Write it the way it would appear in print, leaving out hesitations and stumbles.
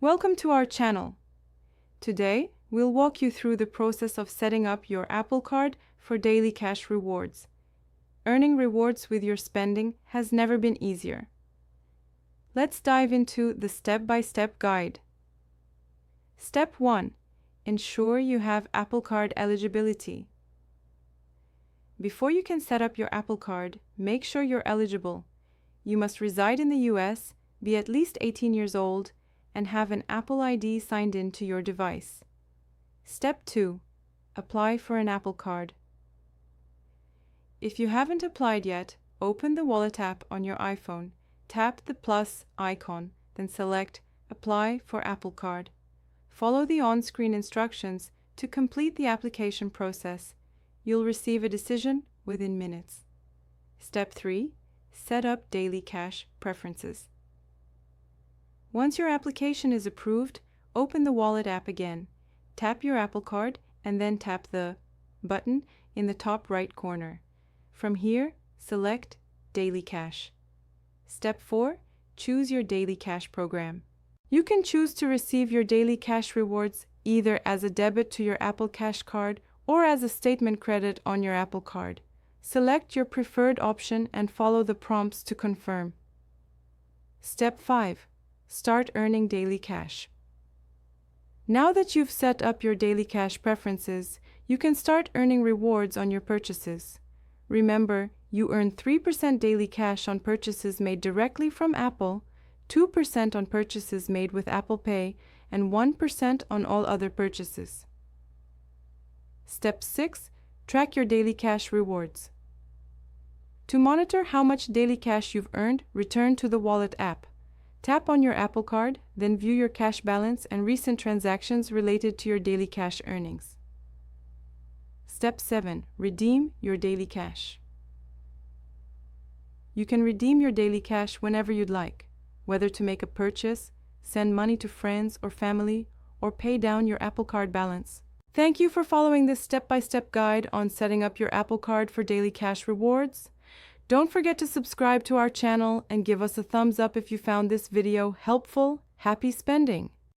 Welcome to our channel. Today, we'll walk you through the process of setting up your Apple Card for daily cash rewards. Earning rewards with your spending has never been easier. Let's dive into the step-by-step guide. Step 1. Ensure you have Apple Card eligibility. Before you can set up your Apple Card, make sure you're eligible. You must reside in the US, be at least 18 years old, and have an Apple ID signed in to your device. Step 2. Apply for an Apple Card. If you haven't applied yet, open the Wallet app on your iPhone, tap the plus icon, then select Apply for Apple Card. Follow the on-screen instructions to complete the application process. You'll receive a decision within minutes. Step 3. Set up daily cash preferences. Once your application is approved, open the Wallet app again. Tap your Apple Card and then tap the button in the top right corner. From here, select Daily Cash. Step 4. Choose your Daily Cash program. You can choose to receive your daily cash rewards either as a debit to your Apple Cash card or as a statement credit on your Apple Card. Select your preferred option and follow the prompts to confirm. Step 5. Start earning daily cash. Now that you've set up your daily cash preferences, you can start earning rewards on your purchases. Remember, you earn 3% daily cash on purchases made directly from Apple, 2% on purchases made with Apple Pay, and 1% on all other purchases. Step 6. Track your daily cash rewards. To monitor how much daily cash you've earned, return to the Wallet app. Tap on your Apple Card, then view your cash balance and recent transactions related to your daily cash earnings. Step 7. Redeem your daily cash. You can redeem your daily cash whenever you'd like, whether to make a purchase, send money to friends or family, or pay down your Apple Card balance. Thank you for following this step-by-step guide on setting up your Apple Card for daily cash rewards. Don't forget to subscribe to our channel and give us a thumbs up if you found this video helpful. Happy spending!